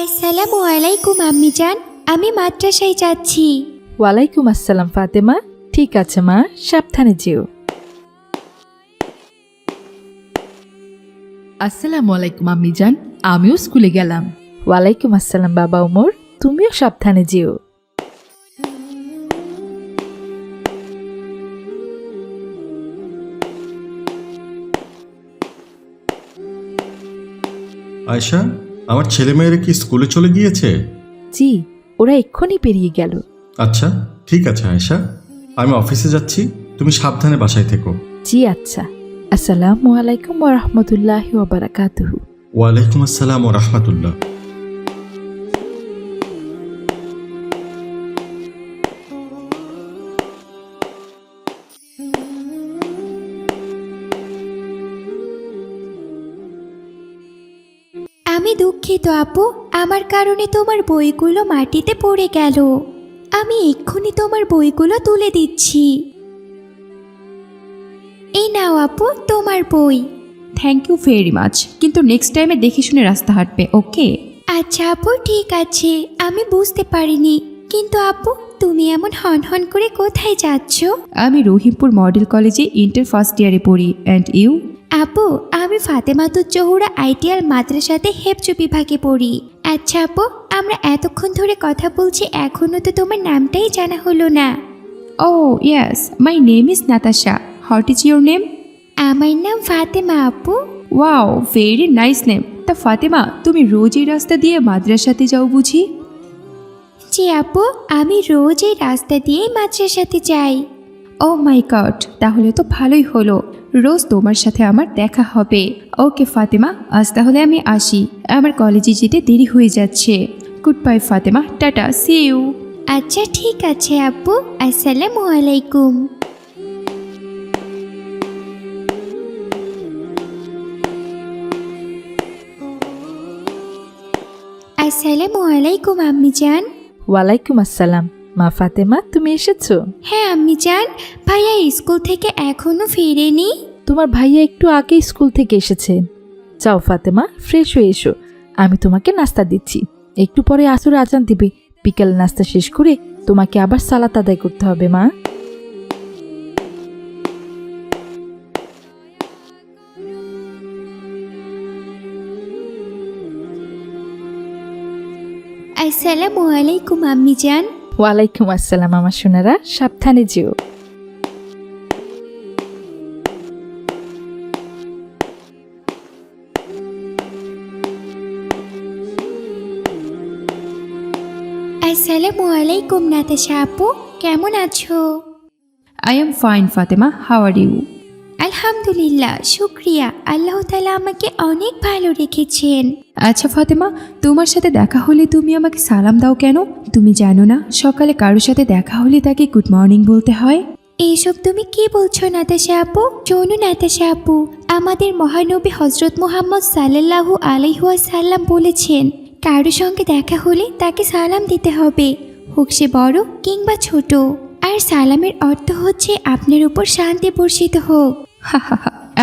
আসসালামু আলাইকুম আম্মিজান, আমি মাদ্রাসায় যাচ্ছি। ওয়ালাইকুম আসসালাম ফাতেমা। ঠিক আছে মা, সাবধানে যেও। আসসালামু আলাইকুম আম্মিজান, আমিও স্কুলে গেলাম। ওয়ালাইকুম আসসালাম বাবা ওমর, তুমিও সাবধানে যেও। আয়শা, আমার ছেলেমেয়েরা কি স্কুলে চলে গিয়েছে? জি, ওরা এক্ষুনি পেরিয়ে গেল। আচ্ছা, ঠিক আছে আয়শা, আমি অফিসে যাচ্ছি, তুমি সাবধানে বাসায় থেকো। জি আচ্ছা। আসসালামু আলাইকুম ওয়া রাহমাতুল্লাহি ওয়া বারাকাতুহু। ওয়ালাইকুম আসসালাম ও রহমতুল্লাহ। আমি দুঃখিত আপু, আমার কারণে তোমার বইগুলো মাটিতে পড়ে গেল। আমি এক্ষুনি তোমার বইগুলো তুলে দিচ্ছি। এই নাও আপু, তোমার বই। থ্যাংক ইউ ভেরি মাচ, কিন্তু নেক্সট টাইমে দেখে শুনে রাস্তা হাঁটবে, ওকে? আচ্ছা আপু, ঠিক আছে, আমি বুঝতে পারিনি। কিন্তু আপু, তুমি এমন হন হন করে কোথায় যাচ্ছ? আমি রহিমপুর মডেল কলেজে ইন্টার ফার্স্ট ইয়ারে পড়ি। And you? আপু, আমি ফাতেমাতুজ জোহরা আইডিয়াল মাদ্রাসাতে হেফজ বিভাগে পড়ি। আচ্ছা আপু, আমরা এতক্ষণ ধরে কথা বলছি, এখনো তো তোমার নামটাই জানা হলো না। Oh yes, my name is Natasha. What is your name? আমার নাম ফাতেমা আপু। Wow, very nice name. তা ফাতেমা, তুমি রোজ এই রাস্তা দিয়ে মাদ্রাসাতে যাও বুঝি? জি আপু, আমি রোজ এই রাস্তা দিয়েই মাদ্রাসাতে যাই। ও মাই গড, তাহলে তো ভালোই হলো, রোজ তোমার সাথে আমার দেখা হবে। ওকে ফাতেমা, আজ তাহলে আমি আসি, আমার কলেজে যেতে দেরি হয়ে যাচ্ছে। Good bye Fatema, tata, see you. আচ্ছা ঠিক আছে আপু, আসসালামু আলাইকুম। আসসালামু আলাইকুম আম্মিজান। ওয়ালাইকুম আসসালাম। মা ফাতেমা, তুমি এসেছো? হ্যাঁ আম্মিজান, ভাইয়া স্কুল থেকে এখনো ফিরেনি। তোমার ভাইয়া একটু আগে স্কুল থেকে এসেছেন। যাও ফাতেমা, ফ্রেশ হয়ে এসো, আমি তোমাকে নাস্তা দিচ্ছি। একটু পরে আসর আজান দিবে, বিকেল নাস্তা শেষ করে তোমাকে আবার সালাত আদায় করতে হবে মা। আসসালামু আলাইকুম আম্মিজান। ওয়ালাইকুম আসসালাম আমার সোনারা, সাবধানে যেও। আসসালামু আলাইকুম নাতাশা আপু, কেমন আছো? I am fine Fatema, how are you? আলহামদুলিল্লাহ, শুক্রিয়া, আল্লাহ তাআলা আমাকে অনেক ভালো রেখেছেন। আচ্ছা ফাতেমা, তোমার সাথে দেখা হলে তুমি আমাকে সালাম দাও কেন? তুমি জানো না সকালে কারোর সাথে দেখা হলে তাকে গুড মর্নিং বলতে হয়? এইসব তুমি কি বলছো নাতাশা আপু? শোনো নাতাশা আপু, আমাদের মহানবী হজরত মুহাম্মদ সাল্লাল্লাহু আলাইহি ওয়াসাল্লাম বলেছেন, কারোর সঙ্গে দেখা হলে তাকে সালাম দিতে হবে, হোক সে বড় কিংবা ছোট। আর সালামের অর্থ হচ্ছে আপনার উপর শান্তি বর্ষিত হোক।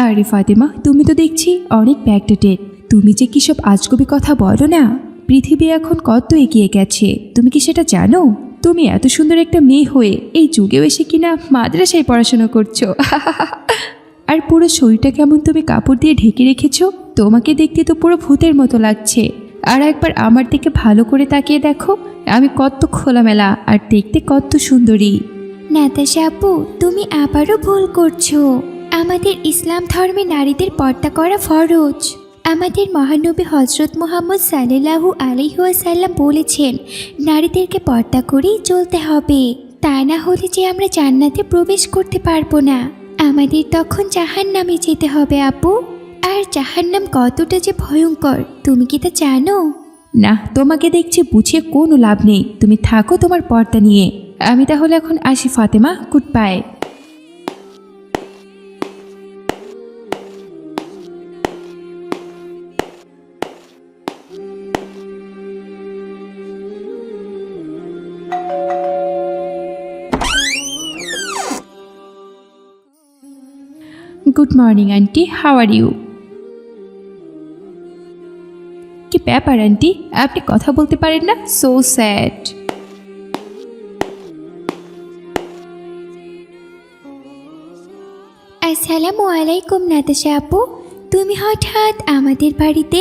আরে ফাতেমা, তুমি তো দেখছি অনেক ব্যাকডেটেড। তুমি যে কি সব আজগুবি কথা বলো না। পৃথিবী এখন কত এগিয়ে গেছে, তুমি কি সেটা জানো? তুমি এত সুন্দর একটা মেয়ে হয়ে এই যুগেও এসে কিনা মাদ্রাসায় পড়াশোনা করছো। আর পুরো শরীরটা কেমন তুমি কাপড় দিয়ে ঢেকে রেখেছো, তোমাকে দেখতে তো পুরো ভূতের মতো লাগছে। আর একবার আমার দিকে ভালো করে তাকিয়ে দেখো, আমি কত খোলামেলা আর দেখতে কত সুন্দরী। নাতাশা আপু, তুমি আবারও ভুল করছো। আমাদের ইসলাম ধর্মে নারীদের পর্দা করা ফরজ। আমাদের মহানবী হজরত মুহাম্মদ সাল্লাল্লাহু আলাইহি ওয়াসাল্লাম বলেছেন, নারীদেরকে পর্দা করেই চলতে হবে, তা না হলে যে আমরা জান্নাতে প্রবেশ করতে পারবো না, আমাদের তখন জাহান্নামে যেতে হবে আপু। আর জাহান্নাম কতটা যে ভয়ঙ্কর, তুমি কি তা জানো? না, তোমাকে দেখছি বুঝিয়ে কোনো লাভ নেই, তুমি থাকো তোমার পর্দা নিয়ে। আমি তাহলে এখন আসি Fatema, good bye. Good morning aunty, how are you? কি ব্যাপার আন্টি, আপনি কথা বলতে পারেন না? So sad. আসসালামু আলাইকুম নাতাশা আপু, তুমি হঠাৎ আমাদের বাড়িতে?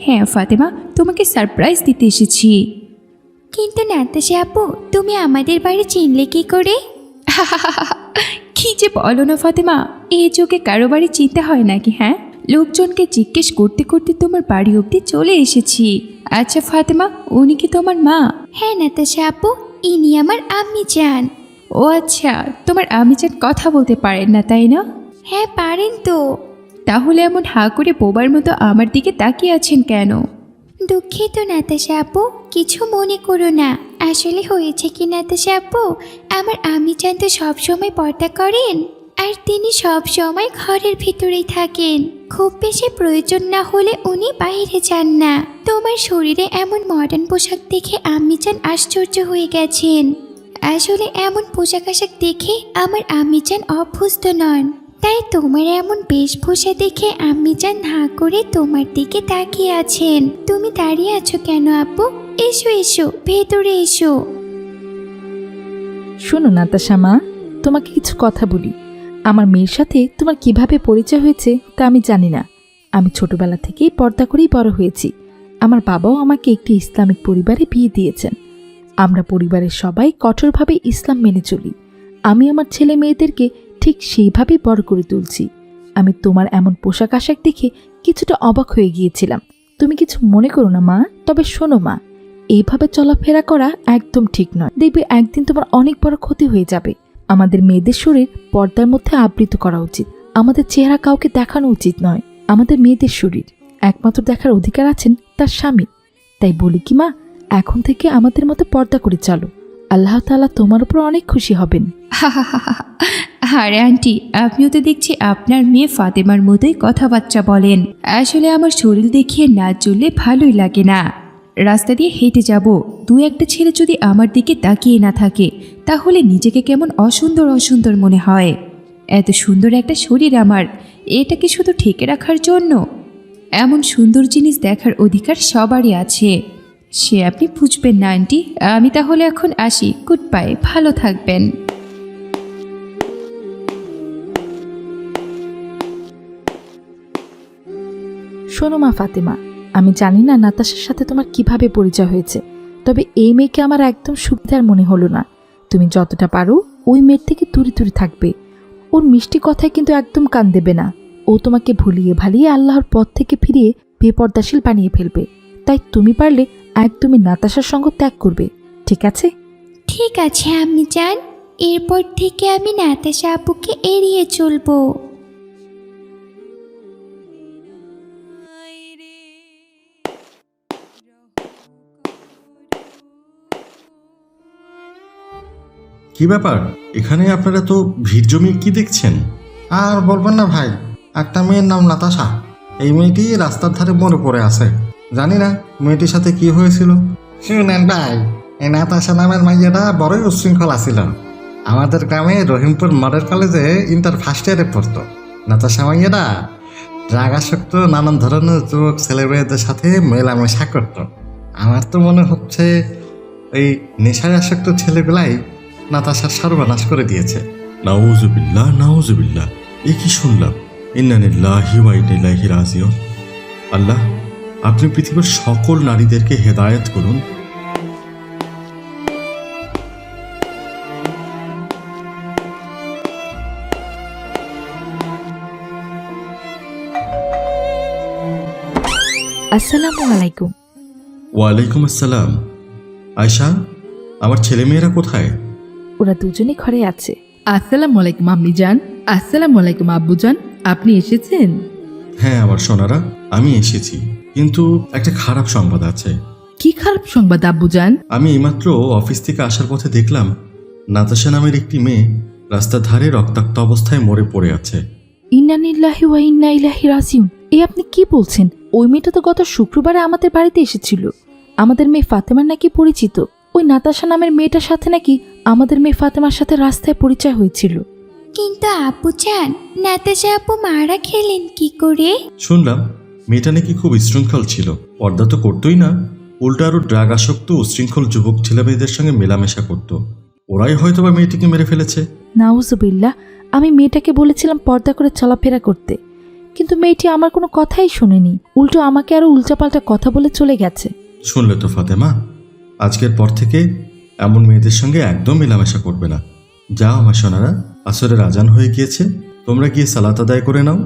হ্যাঁ ফাতেমা, তোমাকে সারপ্রাইজ দিতে এসেছি। কিন্তু নাতাশা আপু, তুমি আমাদের বাড়ি চিনলে কি করে? কি যে বলো না ফাতেমা, এই যুগে কারো বাড়ি চিনতে হয় নাকি? হ্যাঁ, লোকজনকে জিজ্ঞেস করতে করতে তোমার বাড়ি অবধি চলে এসেছি। আচ্ছা ফাতেমা, উনি কি তোমার মা? হ্যাঁ নাতাশা আপু, ইনি আমার আম্মি জান। ও আচ্ছা, তোমার আম্মিজান কথা বলতে পারেন না তাই না? হ্যাঁ পারেন তো। তাহলে এমন হাঁ করে বোবার মতো আমার দিকে তাকিয়ে আছেন কেন? দুঃখিত নাতাশা আপু, কিছু মনে করো না। আসলে হয়েছে কি নাতাশা আপু, আমার আম্মি জান তো সবসময় পর্দা করেন, আর তিনি সব সময় ঘরের ভিতরেই থাকেন। খুব বেশি প্রয়োজন না হলে উনি বাইরে যান না। তোমার শরীরে এমন মডার্ন পোশাক দেখে আম্মি জান আশ্চর্য হয়ে গেছেন। আসলে এমন পোশাক আশাক দেখে আমার আম্মি জান অভ্যস্ত নন, তাই তোমার এমন বেশভূষা দেখে আম্মি জান হাঁ করে তোমার দিকে তাকিয়ে আছেন। তুমি দাঁড়িয়ে আছো কেন আপু? এসো এসো, ভেতরে এসো। শোনো নাতাশা মা, তোমাকে কিছু কথা বলি। আমার মেয়ের সাথে তোমার কিভাবে পরিচয় হয়েছে তা আমি জানি না। আমি ছোটবেলা থেকেই পর্দা করেই বড় হয়েছি। আমার বাবাও আমাকে একটি ইসলামিক পরিবারে বিয়ে দিয়েছেন। আমরা পরিবারের সবাই কঠোরভাবে ইসলাম মেনে চলি। আমি আমার ছেলে মেয়েদেরকে ঠিক সেইভাবেই বড় করে তুলছি। আমি তোমার এমন পোশাক আশাক দেখে কিছুটা অবাক হয়ে গিয়েছিলাম। তুমি কিছু মনে করো না মা। তবে শোনো মা, এইভাবে চলাফেরা করা একদম ঠিক নয়। দেখবে একদিন তোমার অনেক বড় ক্ষতি হয়ে যাবে। আমাদের মেয়েদের শরীর পর্দার মধ্যে আবৃত করা উচিত। আমাদের চেহারা কাউকে দেখানো উচিত নয়। আমাদের মেয়েদের শরীর একমাত্র দেখার অধিকার আছেন তার স্বামী। তাই বলি কি মা, এখন থেকে আমাদের মতো পর্দা করে চলো। আল্লাহ তাআলা তোমার উপর অনেক খুশি হবেন। আরে আন্টি, আপনিও তো দেখছি আপনার মেয়ে ফাতেমার মতোই কথাবার্তা বলেন। আসলে আমার শরীর দেখিয়ে না চললে ভালোই লাগে না। রাস্তা দিয়ে হেঁটে যাব, দু একটা ছেলে যদি আমার দিকে তাকিয়ে না থাকে তাহলে নিজেকে কেমন অসুন্দর অসুন্দর মনে হয়। এত সুন্দর একটা শরীর আমার, এটাকে শুধু ঠেকে রাখার জন্য? এমন সুন্দর জিনিস দেখার অধিকার সবারই আছে, সে আপনি বুঝবেন না আন্টি। আমি তাহলে এখন আসি, গুড বাই, ভালো থাকবেন। শোনো মা ফাতেমা, আমি জানি না নাতাশার সাথে তোমার কিভাবে পরিচয় হয়েছে, তবে এই মেয়েকে আমার একদম সুবিধার মনে হলো না। তুমি যতটা পারো ওই মেয়ের থেকে দূরে দূরে থাকবে। ওর মিষ্টি কথায় কিন্তু একদম কান দেবে না। ও তোমাকে ভুলিয়ে ভালিয়ে আল্লাহর পথ থেকে ফিরিয়ে বেপর্দাশীল বানিয়ে ফেলবে। তাই তুমি পারলে একদমই নাতাশার সঙ্গ ত্যাগ করবে, ঠিক আছে? ঠিক আছে আম্মি জান, এরপর থেকে আমি নাতাশা আপুকে এড়িয়ে চলবো। কি ব্যাপার, এখানে আপনারা তো ভিড় জমিয়ে কি দেখছেন? আর বলবেন না ভাই, একটা মেয়ের নাম নাতাশা। এই মেয়েটি রাস্তার ধারে মরে পড়ে আছে। জানি না মেয়েটির সাথে কি হয়েছিল। শুনেন ভাই, এই নাতাশা নামের মাইয়াটা বড়ই উচ্ছৃঙ্খল ছিল। আমাদের গ্রামে রহিমপুর মডেল কলেজে ইন্টার ফার্স্ট ইয়ারে পড়তো। নাতাশা মাইয়াটা রাগাসক্ত নানান ধরনের যুবক ছেলে মেয়েদের সাথে মেলামেশা করতো। আমার তো মনে হচ্ছে এই নেশায় আসক্ত ছেলেগুলাই নাতাশার সর্বনাশ করে দিয়েছে। নাউজুবিল্লাহ নাউজুবিল্লাহ, এ কি শুনলাম! ইন্না লিল্লাহি ওয়া ইন্না ইলাইহি রাজিউন। আল্লাহ, আপনি পৃথিবীর সকল নারীদেরকে হেদায়েত করুন। আসসালামু আলাইকুম। ওয়ালাইকুম আসসালাম। আয়শা, আমার ছেলে মেয়েরা কোথায়? ওরা দুজনে ঘরে আছে। আসসালামু আলাইকুম আম্মি জান। আসসালামু আলাইকুম আব্বু জান, আপনি এসেছেন? হ্যাঁ আমার সোনারা, আমি এসেছি, কিন্তু একটা খারাপ সংবাদ আছে। কি খারাপ সংবাদ আব্বু জান? আমি এইমাত্র অফিস থেকে আসার পথে দেখলাম নাতাশা নামের একটি মেয়ে রাস্তার ধারে রক্তাক্ত অবস্থায় মরে পড়ে আছে। ইন্না লিল্লাহি ওয়া ইন্না ইলাইহি রাজিউন। এই আপনি কি বলছেন? ওই মেয়েটা তো গত শুক্রবারে আমাদের বাড়িতে এসেছিল। আমাদের মেয়ে ফাতেমার নাকি পরিচিত। ওই নাতাশা নামের মেয়েটার সাথে নাকি আমাদের মেয়ে ফাতেমার সাথে রাস্তায় পরিচয় হয়েছিল। কিন্তু আপু জান, নাতাশা আপু মারা খেলেন কি করে? শুনলাম মেয়েটা নাকি খুব উচ্ছৃঙ্খল ছিল, পর্দা তো করতোই না, উল্টো আরও ড্রাগ আসক্ত উচ্ছৃঙ্খল যুবক ছেলেমেয়েদের সঙ্গে মেলামেশা করত। ওরাই হয়তোবা মেয়েটিকে মেরে ফেলেছে। নাউজুবিল্লাহ, আমি মেয়েটাকে বলেছিলাম পর্দা করে চলাফেরা করতে, কিন্তু মেয়েটি আমার কোনো কথাই শোনেনি, উল্টো আমাকে আরো উল্টাপাল্টা কথা বলে চলে গেছে। শুনলে তো ফাতেমা, আজকের পর থেকে এমন মেয়েদের সঙ্গে একদম মেলামেশা করবে না। যাও আমার সোনারা, আসরের আজান হয়ে গিয়েছে, তোমরা গিয়ে সালাত আদায় করে নাও।